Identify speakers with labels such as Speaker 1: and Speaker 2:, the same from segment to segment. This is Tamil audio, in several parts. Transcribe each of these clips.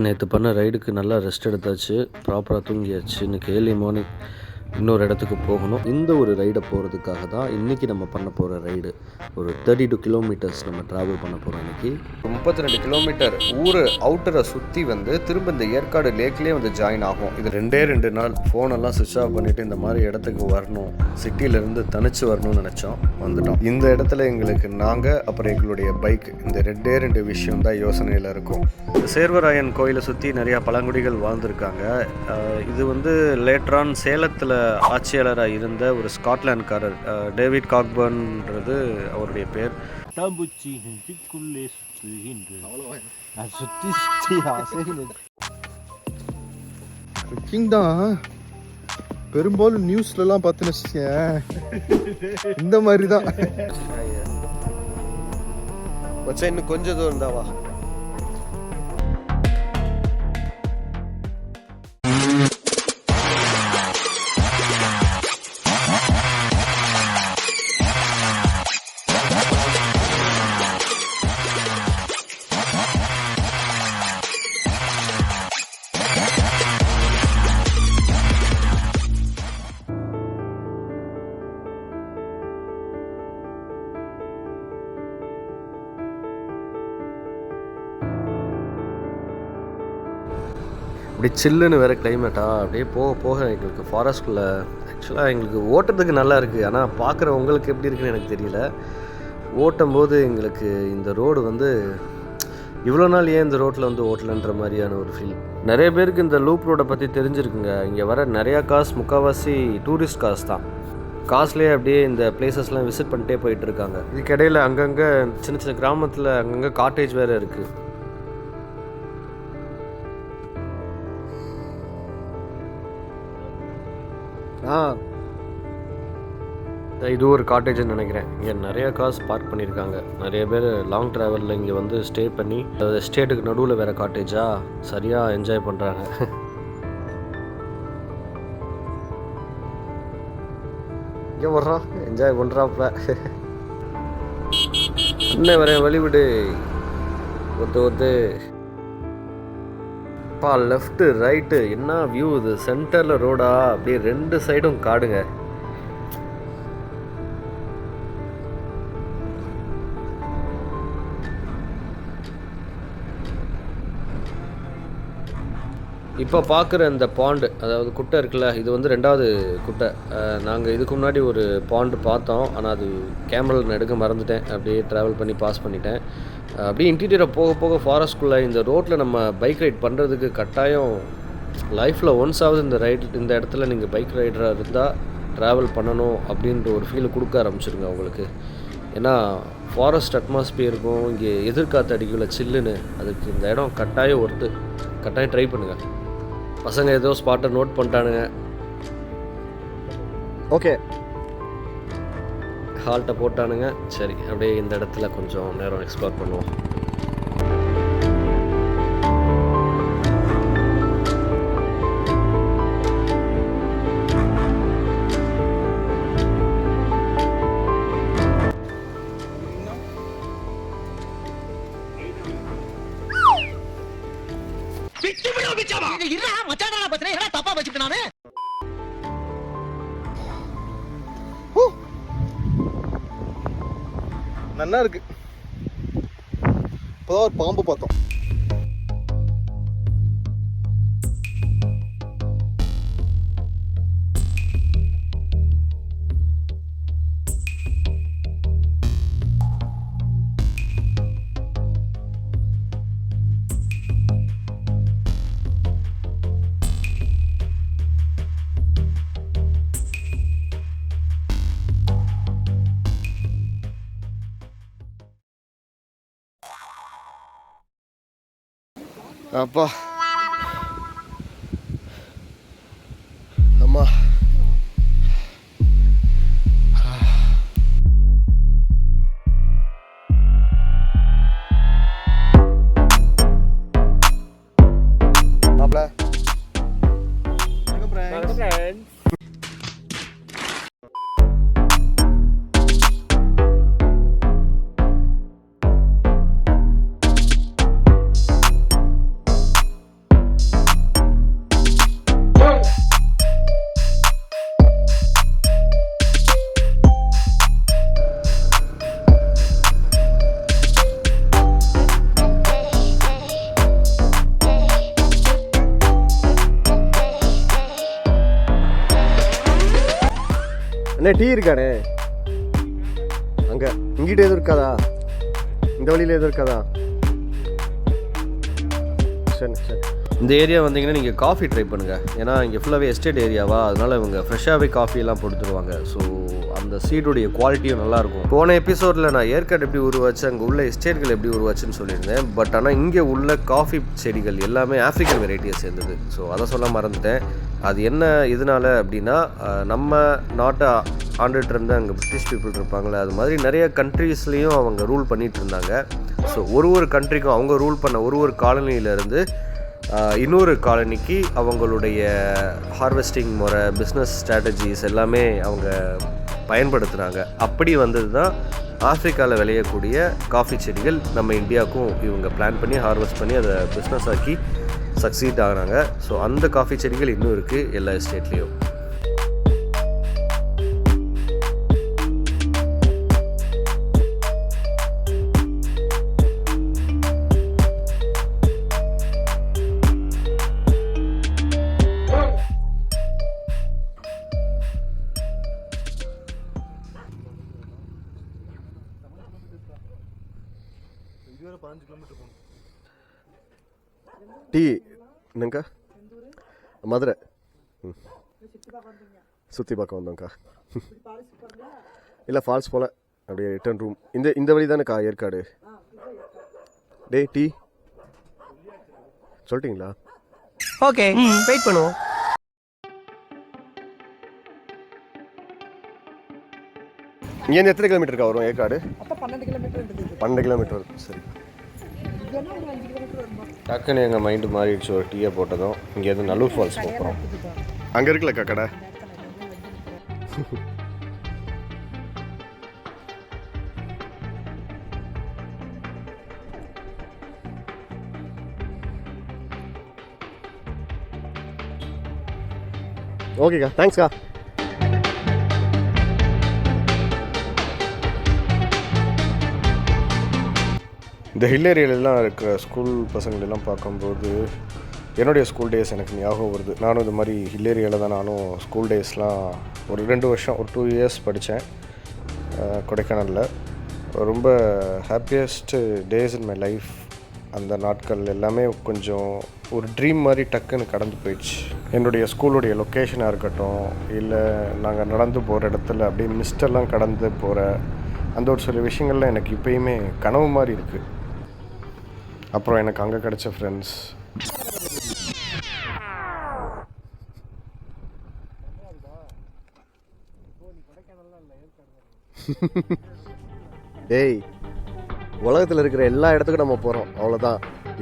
Speaker 1: நேற்று பண்ண ரைடுக்கு நல்லா ரெஸ்ட் எடுத்தாச்சு, ப்ராப்பராக தூங்கியாச்சு. இன்றைக்கி ஏர்லி மார்னிங் இன்னொரு இடத்துக்கு போகணும். இந்த ஒரு ரைடை போகிறதுக்காக தான் இன்றைக்கி நம்ம பண்ண போகிற ரைடு. ஒரு 32 கிலோமீட்டர்ஸ் நம்ம ட்ராவல் பண்ண போகிறோம் இன்றைக்கி. 32 கிலோமீட்டர் ஊர் அவுட்டரை சுற்றி வந்து திரும்ப இந்த ஏற்காடு லேக்லேயே வந்து ஜாயின் ஆகும். இது 2 நாள் ஃபோனெல்லாம் சுவிட்ச் ஆஃப் பண்ணிவிட்டு இந்த மாதிரி இடத்துக்கு வரணும், சிட்டியிலேருந்து தனிச்சு வரணும்னு நினச்சோம். வந்துட்டோம். இந்த இடத்துல எங்களுக்கு நாங்கள் அப்புறம் எங்களுடைய பைக், இந்த 2 விஷயம் தான் யோசனையில் இருக்கும். சேர்வராயன் கோயிலை சுற்றி நிறையா பழங்குடிகள் வாழ்ந்துருக்காங்க. இது வந்து லேட்டரான் சேலத்தில் ஆட்சியாளராக இருந்த ஒரு ஸ்காட்லாண்ட்காரர், டேவிட் காக்பர்ன்றது அவருடைய பேர்.
Speaker 2: தான் பெரும்பாலும் நியூஸ்லலாம் பார்த்துன்னு இந்த மாதிரி தான்.
Speaker 1: இன்னும் கொஞ்சம் தூரம் இருந்தாவா? அப்படி சில்லுன்னு வேறு கிளைமேட்டாக அப்படியே போக போக எங்களுக்கு ஃபாரஸ்ட்குள்ளே ஆக்சுவலாக எங்களுக்கு ஓட்டுறதுக்கு நல்லா இருக்குது. ஆனால் பார்க்குற உங்களுக்கு எப்படி இருக்குன்னு எனக்கு தெரியல. ஓட்டும்போது எங்களுக்கு இந்த ரோடு வந்து இவ்வளோ நாள் ஏன் இந்த ரோட்டில் வந்து ஓட்டலன்ற மாதிரியான ஒரு ஃபீல். நிறைய பேருக்கு இந்த லூப் ரோடை பற்றி தெரிஞ்சிருக்குங்க. இங்கே வர நிறையா காசு முக்கால்வாசி டூரிஸ்ட் காசு தான். காசுலேயே அப்படியே இந்த பிளேசஸ்லாம் விசிட் பண்ணிட்டே போயிட்டுருக்காங்க. இதுக்கிடையில் அங்கங்கே சின்ன சின்ன கிராமத்தில் அங்கங்கே காட்டேஜ் வேறு இருக்குது. இது ஒரு காட்டேஜ்னு நினைக்கிறேன். இங்கே நிறைய காசு பார்க் பண்ணியிருக்காங்க. நிறைய பேர் லாங் ட்ராவலில் இங்கே வந்து ஸ்டே பண்ணி ஸ்டேட்டுக்கு நடுவில் வேறு காட்டேஜா சரியாக என்ஜாய் பண்ணுறாங்க. இங்கே வர்றான், என்ஜாய் பண்ணுறாப்புல. இன்னும் வரேன், வழிவிடு ஒத்து பா. லெஃப்ட்டு ரைட்டு என்ன வியூ இது! சென்டரில் ரோடா, அப்படியே 2 சைடும் காடுங்க. இப்போ பார்க்குற இந்த பாண்டு, அதாவது குட்டை இருக்குல்ல, இது வந்து 2வது குட்டை. நாங்கள் இதுக்கு முன்னாடி ஒரு பாண்டு பார்த்தோம், ஆனால் அது கேமராவில் எடுக்க மறந்துட்டேன். அப்படியே ட்ராவல் பண்ணி பாஸ் பண்ணிட்டேன். அப்படியே இன்டீரியரை போக போக ஃபாரஸ்ட்குள்ளே இந்த ரோட்டில் நம்ம பைக் ரைட் பண்ணுறதுக்கு கட்டாயம் லைஃப்பில் ஒன்ஸாவது இந்த இடத்துல நீங்கள் பைக் ரைடராக இருந்தால் ட்ராவல் பண்ணணும் அப்படின்ற ஒரு ஃபீல் கொடுக்க ஆரம்பிச்சிருங்க உங்களுக்கு. ஏன்னா ஃபாரஸ்ட் அட்மாஸ்பியர் இருக்கும், இங்கே எதிர்காற்று அடிக்கல சில்லுன்னு. அதுக்கு இந்த இடம் கட்டாயம் ட்ரை பண்ணுங்கள். பசங்க ஏதோ ஸ்பாட்டை நோட் பண்ணிட்டானுங்க. ஓகே, ஹால்ட்டை போட்டானுங்க. சரி, அப்படியே இந்த இடத்துல கொஞ்சம் நேரம் எக்ஸ்ப்ளோர் பண்ணுவோம்.
Speaker 2: நல்லா இருக்கு. இப்போதான் ஒரு பாம்பு பார்த்தோம். அப்பா அம்மா, மாப்ள
Speaker 3: அண்ணே டீ இருக்கானே அங்கே இங்கிட்ட எதுவும் இருக்காதா? இந்த வழியில் எதுவும் இருக்காதா? சரி சரி.
Speaker 1: இந்த ஏரியா வந்தீங்கன்னா நீங்கள் காஃபி ட்ரை பண்ணுங்கள். ஏன்னா இங்கே ஃபுல்லாகவே எஸ்டேட் ஏரியாவா, அதனால் இவங்க ஃப்ரெஷ்ஷாகவே காஃபியெல்லாம் கொடுத்துருவாங்க. ஸோ அந்த சீடுடைய குவாலிட்டியும் நல்லாயிருக்கும். போன எபிசோடில் நான் ஏற்காடு எப்படி உருவாச்சு, அங்கே உள்ள எஸ்டேட்கள் எப்படி உருவாச்சுன்னு சொல்லியிருந்தேன். பட் ஆனால் இங்கே உள்ள காஃபி செடிகள் எல்லாமே ஆஃப்ரிக்கன் வெரைட்டியை சேர்ந்தது. ஸோ அதை சொல்ல மறந்துட்டேன். அது என்ன இதனால அப்படின்னா, நம்ம நாட்டை ஆண்டுட்டு இருந்த அங்கே பிரிட்டிஷ் பீப்புள் இருப்பாங்களே, அது மாதிரி நிறைய கண்ட்ரீஸ்லேயும் அவங்க ரூல் பண்ணிகிட்டு இருந்தாங்க. ஸோ ஒரு கண்ட்ரிக்கும் அவங்க ரூல் பண்ண ஒரு காலனியிலேருந்து இன்னொரு காலனிக்கு அவங்களுடைய ஹார்வெஸ்டிங் முறை, பிஸ்னஸ் ஸ்ட்ராட்டஜிஸ் எல்லாமே அவங்க பயன்படுத்துனாங்க. அப்படி வந்தது தான் ஆஃப்ரிக்காவில் விளையக்கூடிய காஃபி செடிகள் நம்ம இந்தியாவுக்கும் இவங்க பிளான் பண்ணி ஹார்வெஸ்ட் பண்ணி அதை பிஸ்னஸ் ஆக்கி சக்சீட் ஆகிறாங்க. ஸோ அந்த காஃபி செடிகள் இன்னும் இருக்குது எல்லா எஸ்டேட்லேயும்.
Speaker 3: டீ என்னங்கக்கா? மதுரை. சுற்றி பார்க்க வந்தோங்க்கா. இல்லை ஃபால்ஸ் போல் அப்படியே ரிட்டர்ன் ரூம். இந்த வழி தானேக்கா ஏற்காடு? டே டீ சொல்லிட்டீங்களா?
Speaker 4: ஓகே வெயிட் பண்ணுவோம்.
Speaker 3: இங்கேருந்து எத்தனை கிலோமீட்டருக்கா வரும் ஏற்காடு? 12 கிலோமீட்டர் வரும். சரி.
Speaker 1: டக்குன்னு எங்கள் மைண்டு மாறிடுச்சு. ஒரு டீயை போட்டதும் இங்கேருந்து நல்லூர் ஃபால்ஸ் போகிறோம்.
Speaker 3: அங்கே இருக்குல்லக்கா கடை. ஓகேக்கா, தேங்க்ஸ்க்கா. இந்த ஹில் ஏரியாலெலாம் இருக்கிற ஸ்கூல் பசங்களெல்லாம் பார்க்கும்போது என்னுடைய ஸ்கூல் டேஸ் எனக்கு ஞாபகம் வருது. நானும் இது மாதிரி ஹில் ஏரியாவில் தான் நானும் ஸ்கூல் டேஸ்லாம் ஒரு 2 வருஷம், ஒரு 2 இயர்ஸ் படித்தேன் கொடைக்கானலில். ரொம்ப ஹாப்பியஸ்ட்டு டேஸ் இன் மை லைஃப். அந்த நாட்கள் எல்லாமே கொஞ்சம் ஒரு ட்ரீம் மாதிரி டக்குன்னு கடந்து போயிடுச்சு. என்னுடைய ஸ்கூலுடைய லொக்கேஷனாக இருக்கட்டும், இல்லை நாங்கள் நடந்து போகிற இடத்துல அப்படியே மிஸ்டெல்லாம் கடந்து போகிற அந்த ஒரு சில விஷயங்கள்லாம் எனக்கு இப்போயுமே கனவு மாதிரி இருக்குது. அப்புறம் எனக்கு அங்கே கிடைச்ச ஃப்ரெண்ட்ஸ். டேய், உலகத்தில் இருக்கிற எல்லா இடத்துக்கும் நம்ம போகிறோம், அவ்வளோதான்.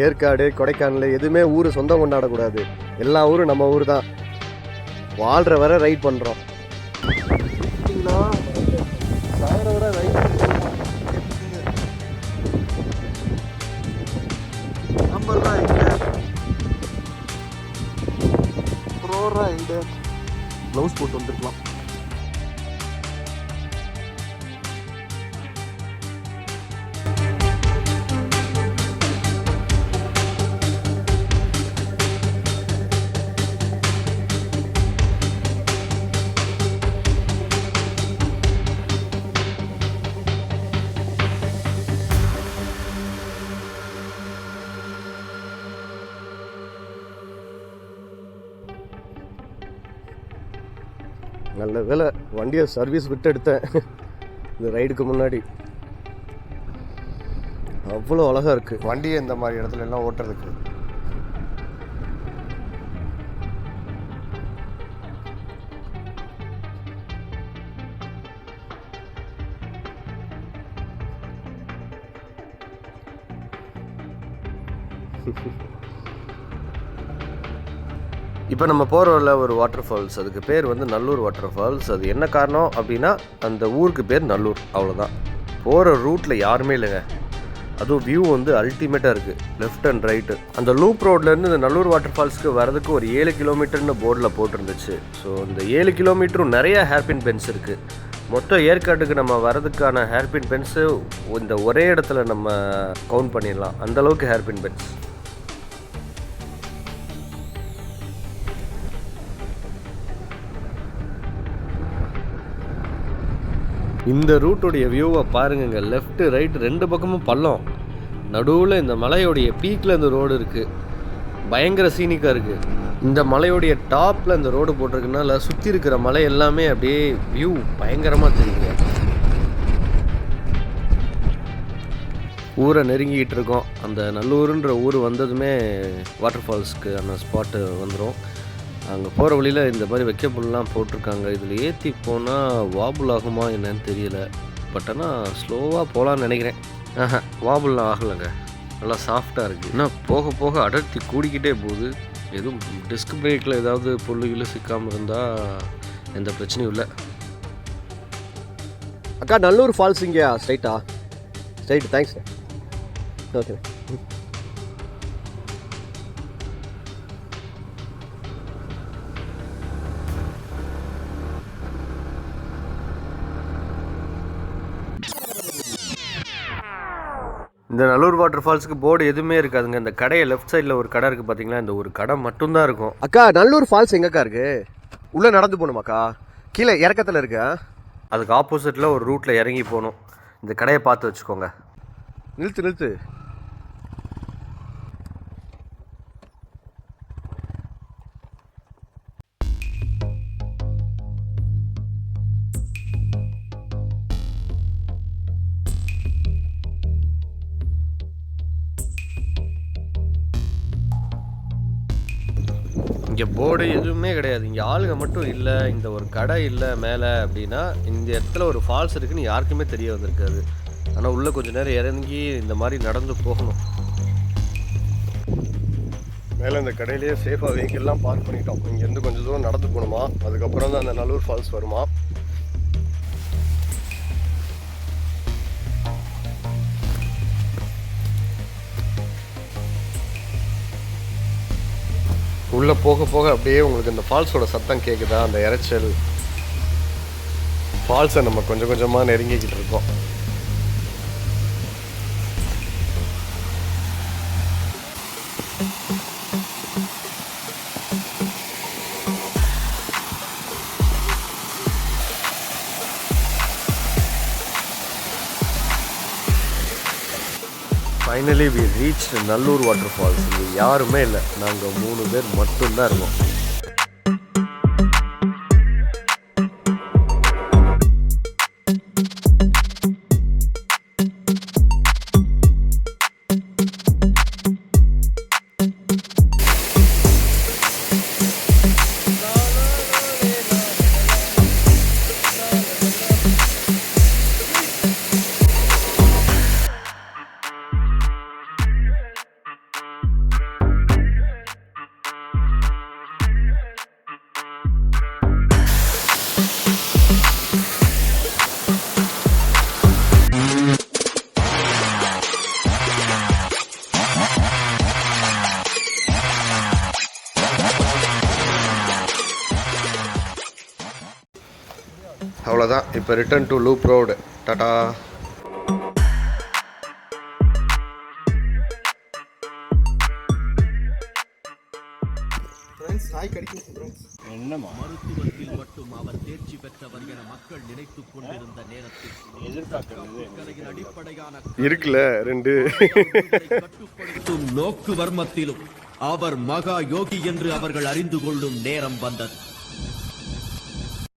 Speaker 3: ஏற்காடு, கொடைக்கானல் எதுவுமே ஊர் சொந்தம் கொண்டாடக்கூடாது. எல்லா ஊரும் நம்ம ஊர் தான். வாழ்கிற வரை ரைட் பண்ணுறோம். க்ளவுஸ் போட்டு வந்துருக்கலாம். நல்ல வேலை வண்டியை சர்வீஸ் விட்டு எடுத்தேன் இந்த ரைடுக்கு முன்னாடி. அவ்வளோ அழகாக இருக்குது வண்டியை இந்த மாதிரி இடத்துல எல்லாம் ஓட்டுறதுக்கு.
Speaker 1: இப்போ நம்ம போகிறோம்ல ஒரு வாட்டர் ஃபால்ஸ், அதுக்கு பேர் வந்து நல்லூர் வாட்டர் ஃபால்ஸ். அது என்ன காரணம் அப்படின்னா, அந்த ஊருக்கு பேர் நல்லூர், அவ்வளோதான். போகிற ரூட்டில் யாருமே இல்லைங்க. அதுவும் வியூ வந்து அல்டிமேட்டாக இருக்குது, லெஃப்ட் அண்ட் ரைட்டு. அந்த லூப் ரோட்லேருந்து இந்த நல்லூர் வாட்டர் ஃபால்ஸ்க்கு வரதுக்கு ஒரு 7 கிலோமீட்டர்னு போர்டில் போட்டிருந்துச்சு. ஸோ இந்த 7 கிலோமீட்டரும் நிறைய ஹேர்பின் பென்ஸ் இருக்குது. மொத்தம் ஏற்காட்டுக்கு நம்ம வரதுக்கான ஹேர்பின் பென்ஸு இந்த ஒரே இடத்துல நம்ம கவுண்ட் பண்ணிடலாம், அந்தளவுக்கு ஹேர்பின் பென்ஸ். இந்த ரூட்டோடைய வியூவை பாருங்கங்க. லெஃப்ட்டு ரைட்டு 2 பக்கமும் பள்ளம், நடுவில் இந்த மலையோடைய பீக்கில் இந்த ரோடு இருக்குது. பயங்கர சீனிக்காக இருக்குது. இந்த மலையோடைய டாப்பில் இந்த ரோடு போட்டிருக்குனால சுற்றி இருக்கிற மலை எல்லாமே அப்படியே வியூ பயங்கரமாக தெரியுங்க. ஊரை நெருங்கிக்கிட்டு இருக்கோம். அந்த நல்லூருன்ற ஊர் வந்ததுமே வாட்டர் ஃபால்ஸ்க்கு அந்த ஸ்பாட்டு வந்துடும். அங்கே போகிற வழியில் இந்த மாதிரி வைக்கப்புல்லாம் போட்டிருக்காங்க. இதில் ஏற்றி போனால் வாபுல் ஆகுமா என்னன்னு தெரியல. பட் ஆனால் ஸ்லோவாக போகலான்னு நினைக்கிறேன். வாபுல்லாம் ஆகலைங்க, நல்லா சாஃப்டாக இருக்குது. இன்னும் போக போக அடர்த்தி கூடிக்கிட்டே போகுது. எதுவும் டிஸ்க் பிரேக்கில் ஏதாவது புல்லுகில் சிக்காமல் இருந்தால் எந்த பிரச்சனையும் இல்லை.
Speaker 5: அக்கா நல்லூர் ஃபால்ஸ் இங்கேயா? ஸ்ட்ரைட்டா? Straight, thanks. ஓகே.
Speaker 1: இந்த நல்லூர் வாட்டர் ஃபால்ஸுக்கு போர்டு எதுவுமே இருக்காதுங்க. இந்த கடையை லெஃப்ட் சைடில் ஒரு கடை இருக்குது பார்த்தீங்களா, இந்த ஒரு கடை மட்டும்தான் இருக்கும்.
Speaker 5: அக்கா நல்லூர் ஃபால்ஸ் எங்கக்கா இருக்கு? உள்ளே நடந்து போகணுமாக்கா? கீழே இறக்கத்தில் இருக்கு.
Speaker 1: அதுக்கு ஆப்போசிட்டில் ஒரு ரூட்டில் இறங்கி போகணும். இந்த கடையை பார்த்து வச்சுக்கோங்க.
Speaker 5: நிறுத்து.
Speaker 1: இங்கே போர்டு எதுவுமே கிடையாது. இங்கே ஆளுங்க மட்டும் இல்லை, இந்த ஒரு கடை இல்லை மேலே அப்படின்னா இந்த இடத்துல ஒரு ஃபால்ஸ் இருக்குன்னு யாருக்குமே தெரிய வந்திருக்காது. ஆனால் உள்ளே கொஞ்சம் நேரம் இறங்கி இந்த மாதிரி நடந்து போகணும்.
Speaker 3: மேலே இந்த கடையிலேயே சேஃபாக வெஹிக்கிள்லாம் பார்க் பண்ணிட்டோம். இங்கேருந்து கொஞ்சம் தூரம் நடந்து போகணுமா, அதுக்கப்புறம் தான் அந்த நல்லூர் ஃபால்ஸ் வருமா. உள்ளே போக போக அப்படியே உங்களுக்கு இந்த ஃபால்ஸோட சத்தம் கேட்குதா, அந்த இரைச்சல். ஃபால்ஸை நம்ம கொஞ்சம் கொஞ்சமாக நெருங்கிக்கிட்டு இருக்கோம்.
Speaker 1: Finally we reach Nallur water falls. இங்கே யாருமே இல்லை, நாங்கள் 3 பேர் மட்டும்தான் இருக்கோம்.
Speaker 3: அவ்வளோதான். இப்போ return to loop road. Tata.
Speaker 6: மருத்துவத்தில் மட்டும் அவர் தேர்ச்சி பெற்றவர் என மக்கள் நினைத்துக் கொண்டிருந்த நேரத்தில் அடிப்படையான
Speaker 3: இருக்குல்ல 2
Speaker 6: கட்டுப்படுத்தும் நோக்கு வர்மத்திலும் அவர் மகா யோகி என்று அவர்கள் அறிந்து கொள்ளும் நேரம் வந்தது.